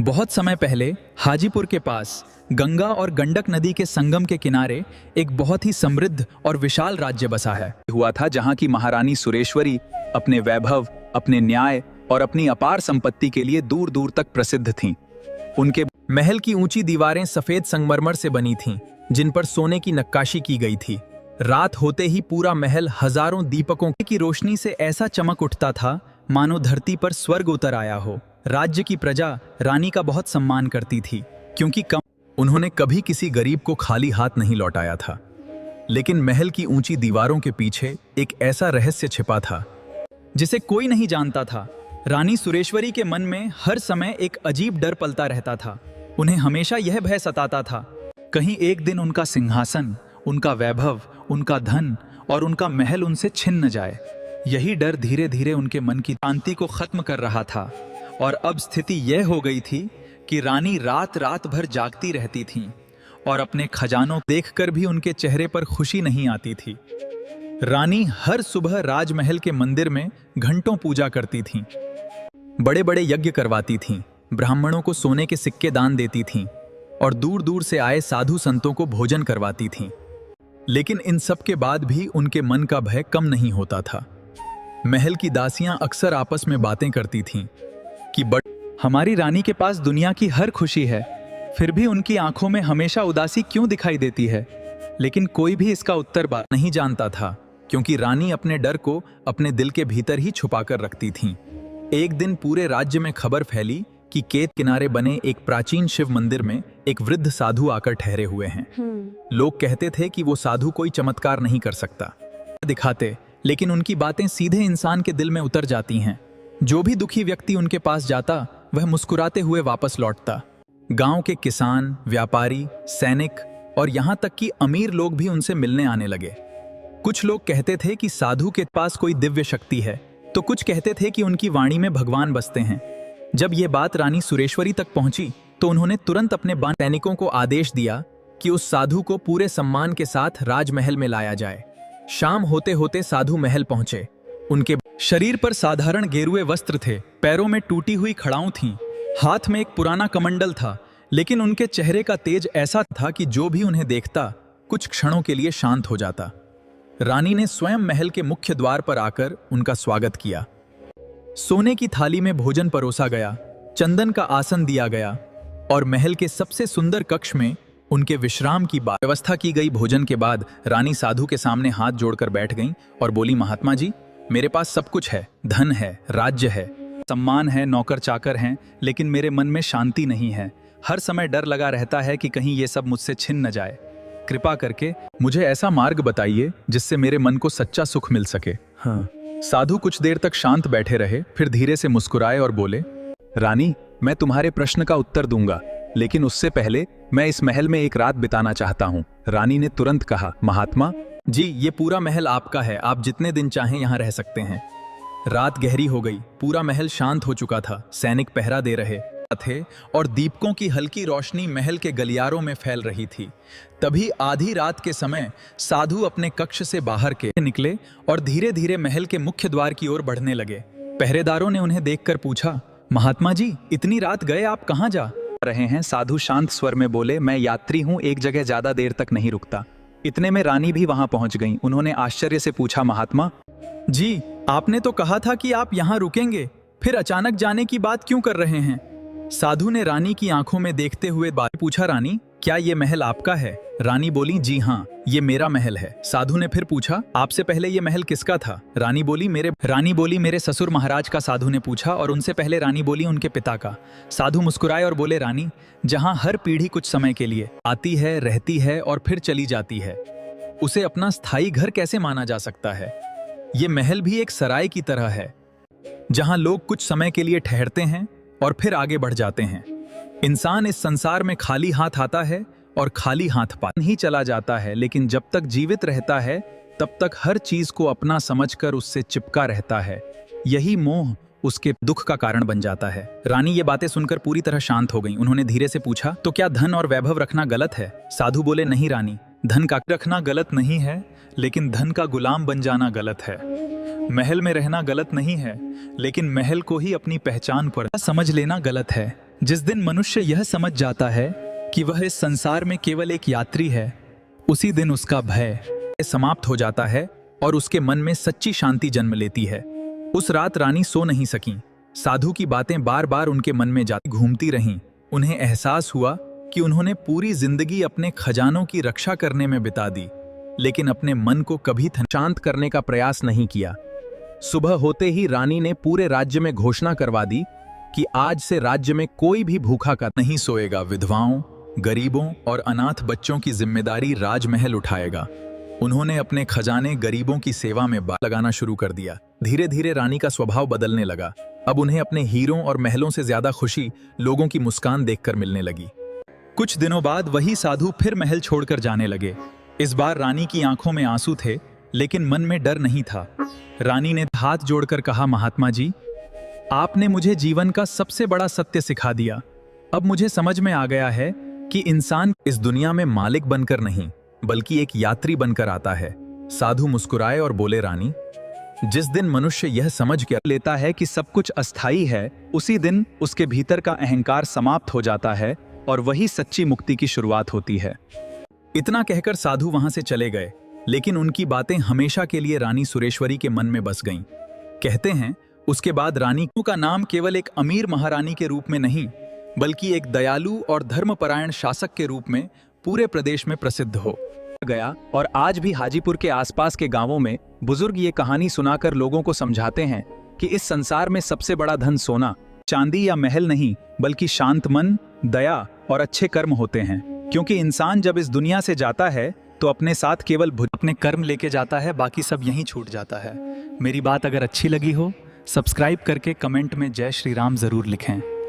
बहुत समय पहले हाजीपुर के पास गंगा और गंडक नदी के संगम के किनारे एक बहुत ही समृद्ध और विशाल राज्य बसा है हुआ था, जहां की महारानी सुरेश्वरी अपने वैभव, अपने न्याय और अपनी अपार संपत्ति के लिए दूर दूर तक प्रसिद्ध थीं। उनके महल की ऊंची दीवारें सफेद संगमरमर से बनी थीं, जिन पर सोने की नक्काशी की गई थी। रात होते ही पूरा महल हजारों दीपकों की रोशनी से ऐसा चमक उठता था मानो धरती पर स्वर्ग उतर आया हो। राज्य की प्रजा रानी का बहुत सम्मान करती थी, क्योंकि उन्होंने कभी किसी गरीब को खाली हाथ नहीं लौटाया था। लेकिन महल की ऊंची दीवारों के पीछे एक ऐसा रहस्य छिपा था जिसे कोई नहीं जानता था। रानी सुरेश्वरी के मन में हर समय एक अजीब डर पलता रहता था। उन्हें हमेशा यह भय सताता था, कहीं एक दिन उनका सिंहासन, उनका वैभव, उनका धन और उनका महल उनसे छिन न जाए। यही डर धीरे धीरे उनके मन की शांति को खत्म कर रहा था, और अब स्थिति यह हो गई थी कि रानी रात रात भर जागती रहती थीं और अपने खजानों देखकर भी उनके चेहरे पर खुशी नहीं आती थी। रानी हर सुबह राजमहल के मंदिर में घंटों पूजा करती थीं, बड़े बड़े यज्ञ करवाती थीं, ब्राह्मणों को सोने के सिक्के दान देती थीं और दूर दूर से आए साधु संतों को भोजन करवाती थीं। लेकिन इन सब के बाद भी उनके मन का भय कम नहीं होता था। महल की दासियां अक्सर आपस में बातें करती थीं कि हमारी रानी के पास दुनिया की हर खुशी है, फिर भी उनकी आंखों में हमेशा उदासी क्यों दिखाई देती है। लेकिन कोई भी इसका उत्तर नहीं जानता था, क्योंकि रानी अपने डर को अपने दिल के भीतर ही छुपा कर रखती थीं। एक दिन पूरे राज्य में खबर फैली कि केत किनारे बने एक प्राचीन शिव मंदिर में एक वृद्ध साधु आकर ठहरे हुए हैं। लोग कहते थे कि वो साधु कोई चमत्कार नहीं कर सकता दिखाते, लेकिन उनकी बातें सीधे इंसान के दिल में उतर जाती हैं। जो भी दुखी व्यक्ति उनके पास जाता, वह मुस्कुराते हुए वापस लौटता। गांव के किसान, व्यापारी, सैनिक और यहां तक कि अमीर लोग भी उनसे मिलने आने लगे। कुछ लोग कहते थे कि साधु के पास कोई दिव्य शक्ति है, तो कुछ कहते थे कि उनकी वाणी में भगवान बसते हैं। जब यह बात रानी सुरेश्वरी तक पहुंची, तो उन्होंने तुरंत अपने सैनिकों को आदेश दिया कि उस साधु को पूरे सम्मान के साथ राजमहल में लाया जाए। शाम होते होते साधु महल पहुंचे। उनके शरीर पर साधारण गेरुए वस्त्र थे, पैरों में टूटी हुई खड़ाऊं थीं, हाथ में एक पुराना कमंडल था, लेकिन उनके चेहरे का तेज ऐसा था कि जो भी उन्हें देखता कुछ क्षणों के लिए शांत हो जाता। रानी ने स्वयं महल के मुख्य द्वार पर आकर उनका स्वागत किया। सोने की थाली में भोजन परोसा गया, चंदन का आसन दिया गया और महल के सबसे सुंदर कक्ष में उनके विश्राम की व्यवस्था की गई। भोजन के बाद रानी साधु के सामने हाथ जोड़कर बैठ गईं और बोली, महात्मा जी, मेरे पास सब कुछ है, धन है, राज्य है, सम्मान है, नौकर चाकर हैं, लेकिन मेरे मन में शांति नहीं है। हर समय डर लगा रहता है कि कहीं ये सब मुझसे छिन न जाए। कृपा करके मुझे ऐसा मार्ग बताइए जिससे मेरे मन को सच्चा सुख मिल सके। हाँ। साधु कुछ देर तक शांत बैठे रहे, फिर धीरे से मुस्कुराए और बोले, रानी, मैं तुम्हारे प्रश्न का उत्तर दूंगा, लेकिन उससे पहले मैं इस महल में एक रात बिताना चाहता हूँ। रानी ने तुरंत कहा, महात्मा जी, ये पूरा महल आपका है, आप जितने दिन चाहें यहाँ रह सकते हैं। रात गहरी हो गई, पूरा महल शांत हो चुका था, सैनिक पहरा दे रहे थे और दीपकों की हल्की रोशनी महल के गलियारों में फैल रही थी। तभी आधी रात के समय साधु अपने कक्ष से बाहर के निकले और धीरे धीरे महल के मुख्य द्वार की ओर बढ़ने लगे। पहरेदारों ने उन्हें देखकर पूछा, महात्मा जी, इतनी रात गए आप कहाँ जा रहे हैं? साधु शांत स्वर में बोले, मैं यात्री हूँ, एक जगह ज्यादा देर तक नहीं रुकता। इतने में रानी भी वहां पहुंच गईं। उन्होंने आश्चर्य से पूछा, महात्मा जी, आपने तो कहा था कि आप यहाँ रुकेंगे, फिर अचानक जाने की बात क्यों कर रहे हैं? साधु ने रानी की आंखों में देखते हुए पूछा, रानी, क्या ये महल आपका है? रानी बोली, जी हाँ, ये मेरा महल है। साधु ने फिर पूछा, आपसे पहले ये महल किसका था? रानी बोली, मेरे ससुर महाराज का। साधु ने पूछा, और उनसे पहले? रानी बोली, उनके पिता का। साधु मुस्कुराए और बोले, रानी, जहाँ हर पीढ़ी कुछ समय के लिए आती है, रहती है और फिर चली जाती है, उसे अपना स्थायी घर कैसे माना जा सकता है? ये महल भी एक सराय की तरह है, जहाँ लोग कुछ समय के लिए ठहरते हैं और फिर आगे बढ़ जाते हैं। इंसान इस संसार में खाली हाथ आता है और खाली हाथ पार ही चला जाता है, लेकिन जब तक जीवित रहता है तब तक हर चीज को अपना समझकर उससे चिपका रहता है। यही मोह उसके दुख का कारण बन जाता है। रानी ये बातें सुनकर पूरी तरह शांत हो गईं। उन्होंने धीरे से पूछा, तो क्या धन और वैभव रखना गलत है? साधु बोले, नहीं रानी, धन का रखना गलत नहीं है, लेकिन धन का गुलाम बन जाना गलत है। महल में रहना गलत नहीं है, लेकिन महल को ही अपनी पहचान पर समझ लेना गलत है। जिस दिन मनुष्य यह समझ जाता है कि वह इस संसार में केवल एक यात्री है, उसी दिन उसका भय समाप्त हो जाता है और उसके मन में सच्ची शांति जन्म लेती है। उस रात रानी सो नहीं सकीं। साधु की बातें बार बार उनके मन में जाती घूमती रहीं। उन्हें एहसास हुआ कि उन्होंने पूरी जिंदगी अपने खजानों की रक्षा करने में बिता दी, लेकिन अपने मन को कभी शांत करने का प्रयास नहीं किया। सुबह होते ही रानी ने पूरे राज्य में घोषणा करवा दी कि आज से राज्य में कोई भी भूखा का नहीं सोएगा। विधवाओं, गरीबों और अनाथ बच्चों की जिम्मेदारी राजमहल उठाएगा। उन्होंने अपने खजाने गरीबों की सेवा में लगाना शुरू कर दिया। धीरे धीरे रानी का स्वभाव बदलने लगा। अब उन्हें अपने हीरों और महलों से ज्यादा खुशी लोगों की मुस्कान देखकर मिलने लगी। कुछ दिनों बाद वही साधु फिर महल छोड़कर जाने लगे। इस बार रानी की आंखों में आंसू थे, लेकिन मन में डर नहीं था। रानी ने हाथ जोड़कर कहा, महात्मा जी, आपने मुझे जीवन का सबसे बड़ा सत्य सिखा दिया। अब मुझे समझ में आ गया है कि इंसान इस दुनिया में मालिक बनकर नहीं, बल्कि एक यात्री बनकर आता है। साधु मुस्कुराए और बोले, रानी, जिस दिन मनुष्य यह समझ कर लेता है कि सब कुछ अस्थायी है, उसी दिन उसके भीतर का अहंकार समाप्त हो जाता है और वही सच्ची मुक्ति की शुरुआत होती है। इतना कहकर साधु वहां से चले गए, लेकिन उनकी बातें हमेशा के लिए रानी सुरेश्वरी के मन में बस गईं। कहते हैं, उसके बाद रानी का नाम केवल एक अमीर महारानी के रूप में नहीं, बल्कि एक दयालु और धर्मपरायण शासक के रूप में पूरे प्रदेश में प्रसिद्ध हो गया। और आज भी हाजीपुर के आसपास के गांवों में बुजुर्ग ये कहानी सुनाकर लोगों को समझाते हैं कि इस संसार में सबसे बड़ा धन सोना, चांदी या महल नहीं, बल्कि शांत मन, दया और अच्छे कर्म होते हैं। क्योंकि इंसान जब इस दुनिया से जाता है तो अपने साथ केवल अपने कर्म लेके जाता है, बाकी सब यहीं छूट जाता है। मेरी बात अगर अच्छी लगी हो, सब्सक्राइब करके कमेंट में जय श्री राम जरूर लिखें।